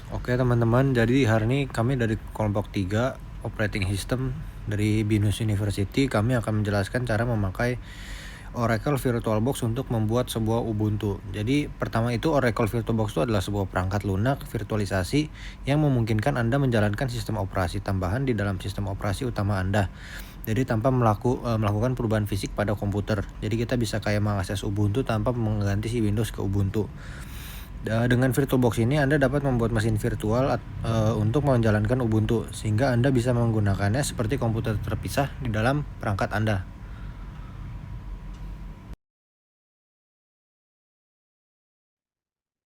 Oke teman-teman, jadi hari ini kami dari kelompok 3 Operating System dari Binus University, kami akan menjelaskan cara memakai Oracle VirtualBox untuk membuat sebuah Ubuntu. Jadi pertama itu Oracle VirtualBox itu adalah sebuah perangkat lunak virtualisasi yang memungkinkan Anda menjalankan sistem operasi tambahan di dalam sistem operasi utama Anda. Jadi tanpa melakukan perubahan fisik pada komputer. Jadi kita bisa kayak mengakses Ubuntu tanpa mengganti si Windows ke Ubuntu. Dengan VirtualBox ini Anda dapat membuat mesin virtual untuk menjalankan Ubuntu, sehingga Anda bisa menggunakannya seperti komputer terpisah di dalam perangkat Anda.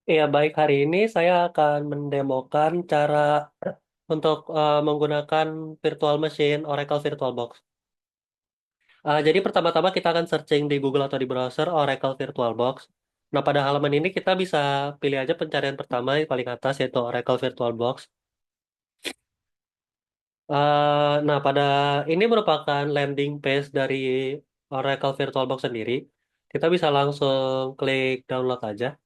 Iya, baik. Hari ini saya akan mendemokan cara untuk menggunakan virtual machine Oracle VirtualBox. Jadi pertama-tama kita akan searching di Google atau di browser Oracle VirtualBox. Nah, pada halaman ini kita bisa pilih aja pencarian pertama yang paling atas yaitu Oracle VirtualBox. Nah, pada ini merupakan landing page dari Oracle VirtualBox sendiri. Kita bisa langsung klik download aja.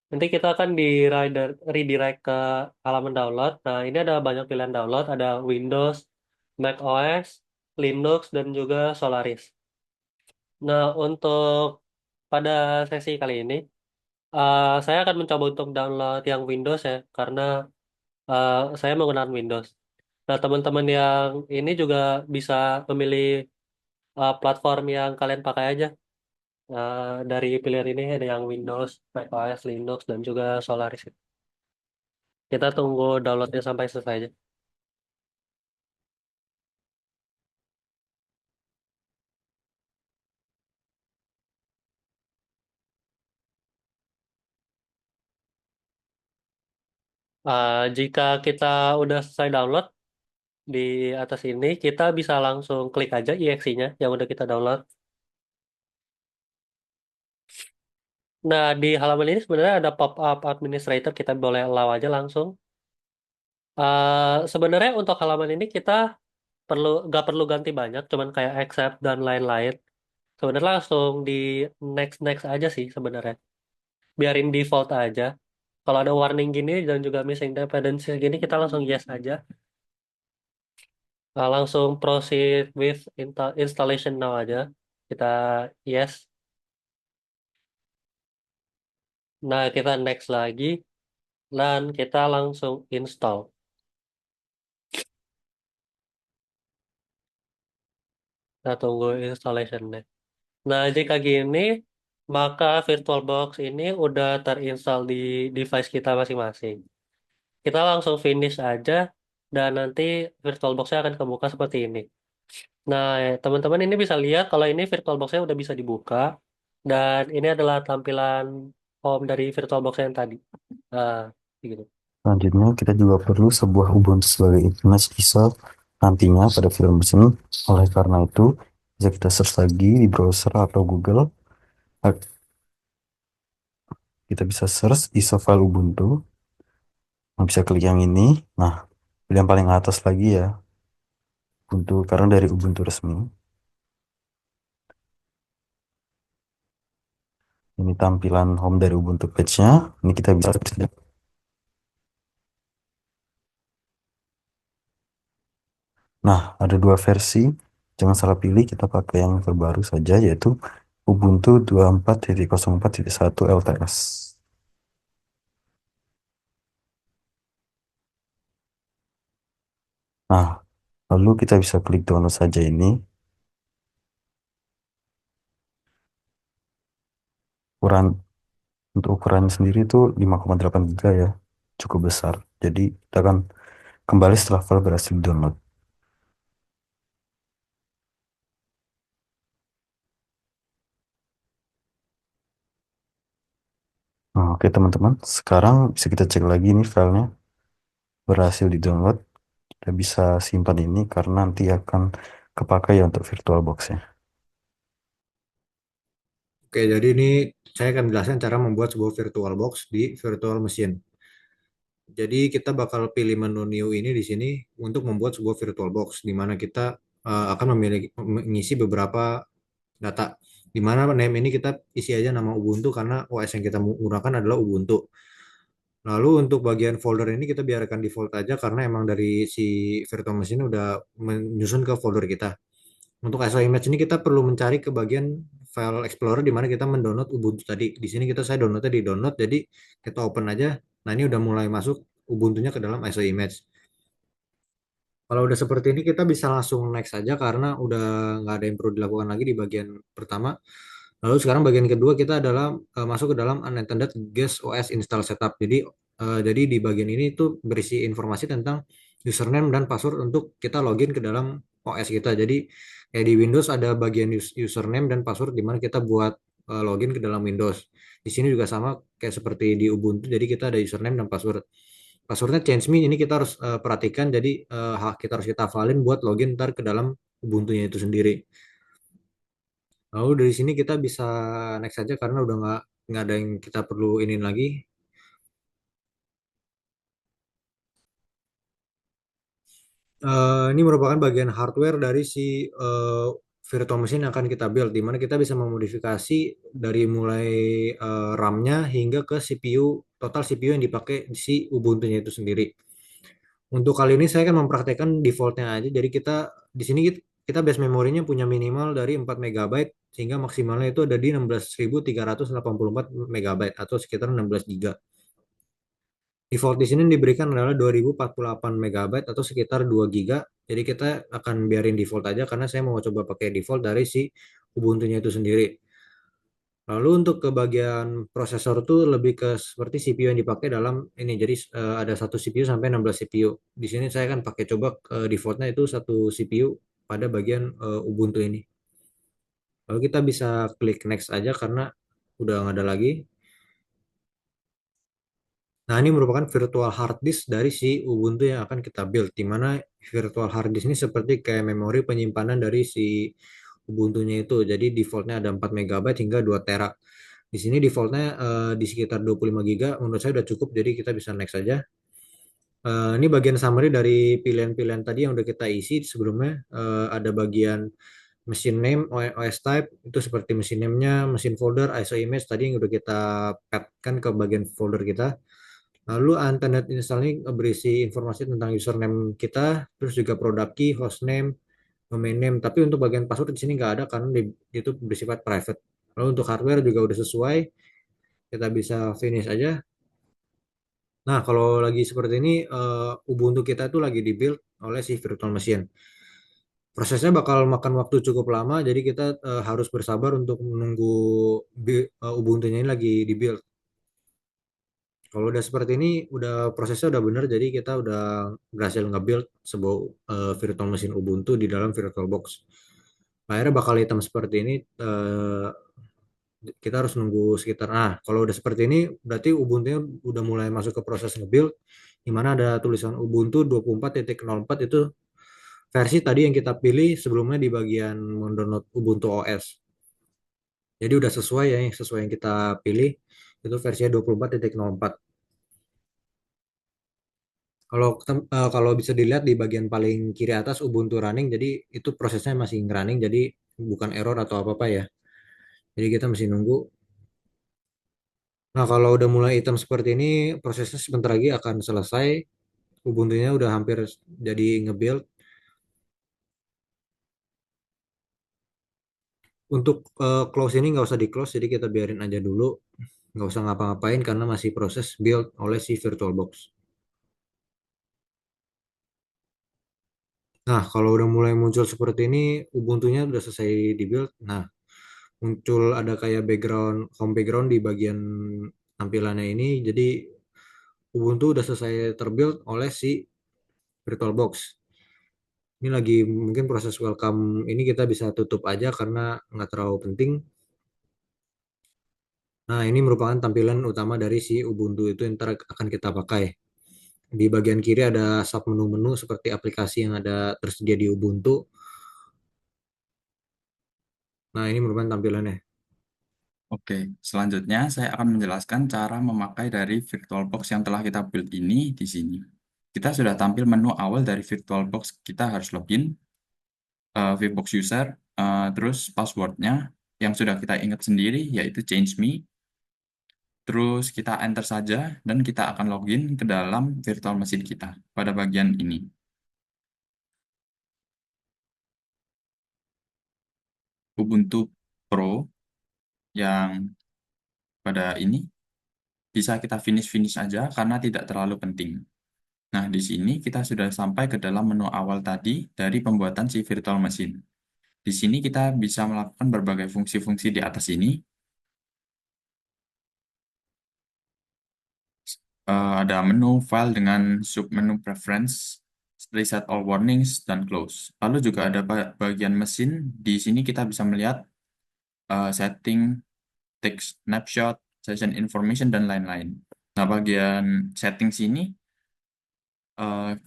Nanti kita akan redirect ke halaman download. Nah, ini ada banyak pilihan download, ada Windows, Mac OS, Linux, dan juga Solaris. Nah, untuk pada sesi kali ini, saya akan mencoba untuk download yang Windows ya, karena saya menggunakan Windows. Nah, teman-teman yang ini juga bisa memilih platform yang kalian pakai aja. Dari pilihan ini ada yang Windows, Mac OS, Linux, dan juga Solaris. Kita tunggu downloadnya sampai selesai aja. Jika kita udah selesai download di atas ini, kita bisa langsung klik aja exe-nya yang udah kita download. Nah, di halaman ini sebenarnya ada pop-up administrator, kita boleh allow aja langsung. Sebenarnya untuk halaman ini kita nggak perlu ganti banyak, cuman kayak accept dan lain-lain. Sebenarnya langsung di next next aja sih sebenarnya. Biarin default aja. Kalau ada warning gini dan juga missing dependency gini, kita langsung yes aja. Langsung proceed with installation now aja. Kita yes. Nah, kita next lagi dan kita langsung install. Kita tunggu installationnya. Nah, jika gini, maka VirtualBox ini udah terinstall di device kita masing-masing. Kita langsung finish aja dan nanti VirtualBox-nya akan kebuka seperti ini. Nah, teman-teman ini bisa lihat kalau ini VirtualBox-nya udah bisa dibuka dan ini adalah tampilan home dari VirtualBox yang tadi. Nah, gitu. Selanjutnya, kita juga perlu sebuah Ubuntu sebagai image ISO nantinya pada film mesin. Oleh karena itu, bisa kita search lagi di browser atau Google. Kita bisa search ISO file Ubuntu. Nah, bisa klik yang ini. Nah, pilih yang paling atas lagi ya, Ubuntu, karena dari Ubuntu resmi. Ini tampilan home dari Ubuntu page-nya. Ini kita bisa. Nah, ada dua versi. Jangan salah pilih, kita pakai yang terbaru saja, yaitu Ubuntu 24.04.1 LTS. Nah, lalu kita bisa klik download saja ini. Ukuran untuk ukurannya sendiri itu 5,8 GB ya, cukup besar. Jadi kita akan kembali setelah file berhasil download. Nah, oke teman-teman, sekarang bisa kita cek lagi nih filenya berhasil di-download. Kita bisa simpan ini karena nanti akan kepakai ya untuk VirtualBox-nya. Oke, jadi ini saya akan menjelaskan cara membuat sebuah VirtualBox di virtual machine. Jadi kita bakal pilih menu new ini di sini untuk membuat sebuah VirtualBox di mana kita akan mengisi beberapa data. Di mana name ini kita isi aja nama Ubuntu karena OS yang kita gunakan adalah Ubuntu. Lalu untuk bagian folder ini kita biarkan default aja karena emang dari si virtual machine udah menyusun ke folder kita. Untuk ISO image ini kita perlu mencari ke bagian file explorer di mana kita mendownload Ubuntu tadi. Di sini saya downloadnya di download, jadi kita open aja. Nah, ini udah mulai masuk Ubuntunya ke dalam ISO image. Kalau udah seperti ini kita bisa langsung next aja karena udah nggak ada yang perlu dilakukan lagi di bagian pertama. Lalu sekarang bagian kedua kita adalah masuk ke dalam unintended guest OS install setup. Jadi di bagian ini tuh berisi informasi tentang username dan password untuk kita login ke dalam OS kita. Jadi kayak di Windows ada bagian username dan password di mana kita buat login ke dalam Windows. Di sini juga sama kayak seperti di Ubuntu. Jadi kita ada username dan password. Passwordnya change me ini kita harus perhatikan. Jadi kita hafalin buat login ntar ke dalam Ubuntunya itu sendiri. Lalu dari sini kita bisa next aja karena udah nggak ada yang kita perlu ini lagi. Ini merupakan bagian hardware dari si virtual machine yang akan kita build, di mana kita bisa memodifikasi dari mulai RAM-nya hingga ke CPU, total CPU yang dipakai di si Ubuntu-nya itu sendiri. Untuk kali ini saya akan mempraktekkan defaultnya aja. Jadi di sini kita base memorinya punya minimal dari 4 megabyte sehingga maksimalnya itu ada di 16.384 megabyte atau sekitar 16 giga. Default di sini diberikan adalah 2048 megabyte atau sekitar 2 giga. Jadi kita akan biarin default aja karena saya mau coba pakai default dari si Ubuntu-nya itu sendiri. Lalu untuk ke bagian prosesor tuh lebih ke seperti CPU yang dipakai dalam ini. Jadi ada satu CPU sampai 16 CPU. Di sini saya akan pakai coba defaultnya itu satu CPU pada bagian Ubuntu ini. Lalu kita bisa klik next aja karena udah nggak ada lagi. Nah, ini merupakan virtual hard disk dari si Ubuntu yang akan kita build, di mana virtual hard disk ini seperti kayak memori penyimpanan dari si Ubuntunya itu. Jadi defaultnya ada 4 megabyte hingga 2 tera. Di sini defaultnya di sekitar 25 giga, menurut saya udah cukup, jadi kita bisa next aja. Ini bagian summary dari pilihan-pilihan tadi yang udah kita isi sebelumnya. Ada bagian mesin name, OS type, itu seperti mesin name-nya, mesin folder, ISO image tadi yang udah kita petkan ke bagian folder kita. Lalu internet install ini berisi informasi tentang username kita, terus juga product key, hostname, domain name. Tapi untuk bagian password di sini nggak ada karena itu bersifat private. Lalu untuk hardware juga udah sesuai, kita bisa finish aja. Nah, kalau lagi seperti ini, Ubuntu kita itu lagi dibuild oleh si virtual machine. Prosesnya bakal makan waktu cukup lama, jadi kita harus bersabar untuk menunggu Ubuntu-nya ini lagi dibuild. Kalau udah seperti ini, udah prosesnya udah bener, jadi kita udah berhasil nge-build sebuah virtual machine Ubuntu di dalam VirtualBox. Akhirnya bakal hitam seperti ini, kita harus nunggu sekitar, nah kalau udah seperti ini, berarti Ubuntu-nya udah mulai masuk ke proses nge-build, di mana ada tulisan Ubuntu 24.04 itu versi tadi yang kita pilih sebelumnya di bagian mendownload Ubuntu OS. Jadi udah sesuai ya, sesuai yang kita pilih, itu versinya 24.04. Kalau bisa dilihat di bagian paling kiri atas Ubuntu running, jadi itu prosesnya masih running, jadi bukan error atau apa-apa ya. Jadi kita masih nunggu. Nah, kalau udah mulai hitam seperti ini, prosesnya sebentar lagi akan selesai. Ubuntunya udah hampir jadi nge-build. Untuk close ini nggak usah di-close, jadi kita biarin aja dulu. Nggak usah ngapa-ngapain karena masih proses build oleh si VirtualBox. Nah, kalau udah mulai muncul seperti ini, Ubuntunya udah selesai di-build. Nah, muncul ada kayak home background di bagian tampilannya ini. Jadi Ubuntu udah selesai terbuild oleh si VirtualBox. Ini lagi mungkin proses welcome ini kita bisa tutup aja karena nggak terlalu penting. Nah, ini merupakan tampilan utama dari si Ubuntu itu yang ntar akan kita pakai. Di bagian kiri ada sub menu-menu seperti aplikasi yang ada tersedia di Ubuntu. Nah, ini merupakan tampilannya. Oke, selanjutnya saya akan menjelaskan cara memakai dari VirtualBox yang telah kita build ini di sini. Kita sudah tampil menu awal dari VirtualBox, kita harus login, VBox user, terus passwordnya yang sudah kita ingat sendiri yaitu change me, Terus kita enter saja dan kita akan login ke dalam virtual machine kita pada bagian ini. Ubuntu Pro yang pada ini bisa kita finish aja karena tidak terlalu penting. Nah, di sini kita sudah sampai ke dalam menu awal tadi dari pembuatan si virtual machine. Di sini kita bisa melakukan berbagai fungsi-fungsi di atas ini. Ada menu file dengan submenu preference, reset all warnings, dan close. Lalu juga ada bagian mesin. Di sini kita bisa melihat setting, text snapshot, session information, dan lain-lain. Nah, bagian setting sini eh,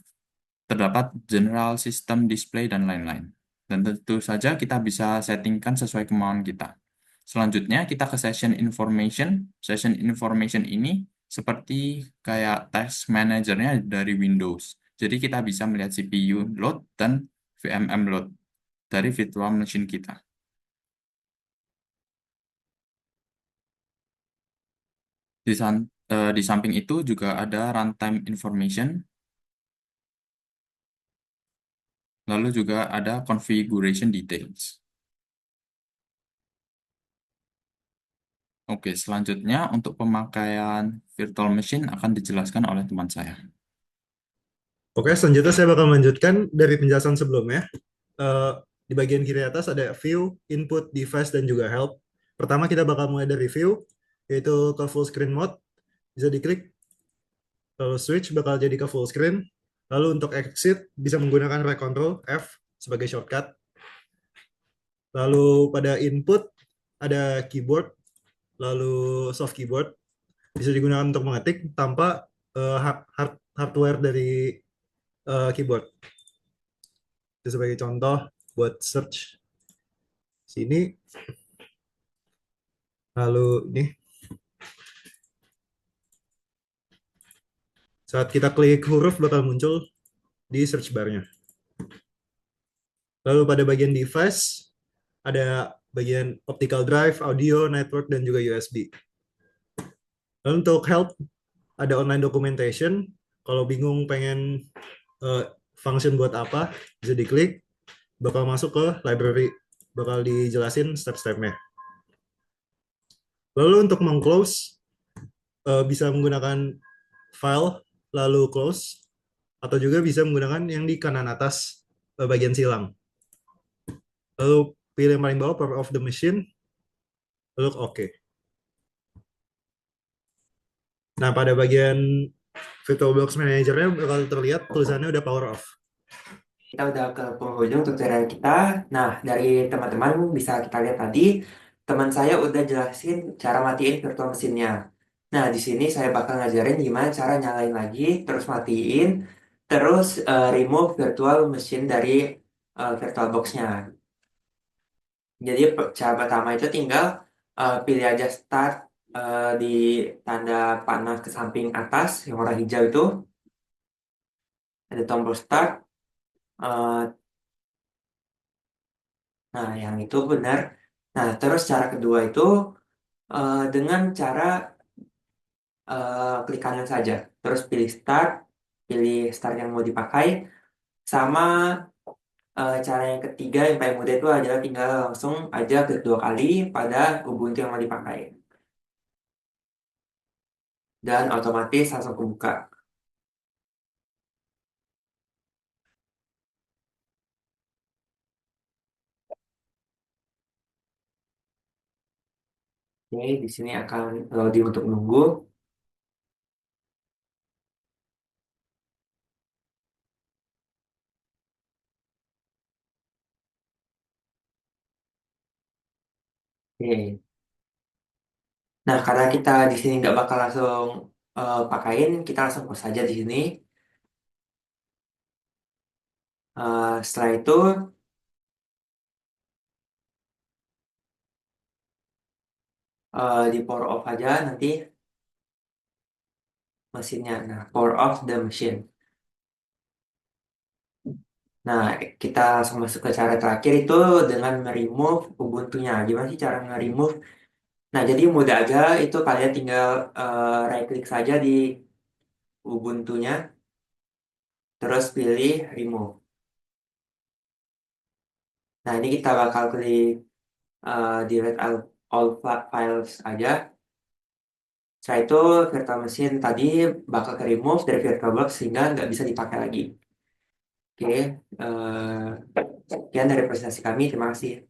terdapat general system display dan lain-lain. Dan tentu saja kita bisa settingkan sesuai kemauan kita. Selanjutnya kita ke session information. Session information ini seperti kayak task manajernya dari Windows. Jadi kita bisa melihat CPU load dan VMM load dari virtual machine kita. Di samping itu juga ada runtime information. Lalu juga ada configuration details. Oke, selanjutnya untuk pemakaian virtual machine akan dijelaskan oleh teman saya. Oke, selanjutnya saya bakal melanjutkan dari penjelasan sebelumnya. Eh, di bagian kiri atas ada view, input, device, dan juga help. Pertama kita bakal mulai dari view, yaitu ke full screen mode. Bisa diklik, lalu switch bakal jadi ke full screen. Lalu untuk exit bisa menggunakan right control F sebagai shortcut. Lalu pada input ada keyboard, lalu soft keyboard. Bisa digunakan untuk mengetik tanpa hardware dari keyboard. Itu sebagai contoh buat search sini. Lalu ini saat kita klik huruf bakal muncul di search bar-nya. Lalu pada bagian device ada bagian optical drive, audio, network, dan juga USB. Lalu untuk help ada online documentation. Kalau bingung pengen function buat apa, bisa diklik, bakal masuk ke library, bakal dijelasin step-stepnya. Lalu untuk meng-close, bisa menggunakan file, lalu close, atau juga bisa menggunakan yang di kanan atas bagian silang. Lalu pilih yang paling bawah, power off the machine, lalu OK. Nah, pada bagian VirtualBox Manager-nya bakal terlihat tulisannya udah power off. Kita udah ke penghujung tutorial kita. Nah, dari teman-teman bisa kita lihat tadi, teman saya udah jelasin cara matiin virtual mesinnya. Nah, di sini saya bakal ngajarin gimana cara nyalain lagi, terus matiin, terus remove virtual machine dari VirtualBox-nya. Jadi cara pertama itu tinggal pilih aja start di tanda panah ke samping atas yang warna hijau itu. Ada tombol start. Nah, yang itu benar. Nah, terus cara kedua itu dengan cara klik kanan saja. Terus pilih start yang mau dipakai. Sama cara yang ketiga yang paling mudah itu adalah tinggal langsung aja klik 2 kali pada Ubuntu yang mau dipakai. Dan otomatis langsung kebuka. Oke, di sini akan loading untuk menunggu. Oke. Nah, karena kita di sini nggak bakal langsung pakain, kita langsung close saja di sini. Setelah itu di power off aja nanti mesinnya. Nah, power off the machine. Nah, kita langsung masuk ke cara terakhir itu dengan remove Ubuntu-nya. Gimana sih cara nge-remove Nah, jadi mudah aja, itu kalian tinggal right click saja di Ubuntu-nya, terus pilih remove. Nah, ini kita bakal klik delete all files aja. Setelah itu virtual machine tadi bakal ke remove dari VirtualBox sehingga nggak bisa dipakai lagi. Oke, sekian dari presentasi kami. Terima kasih.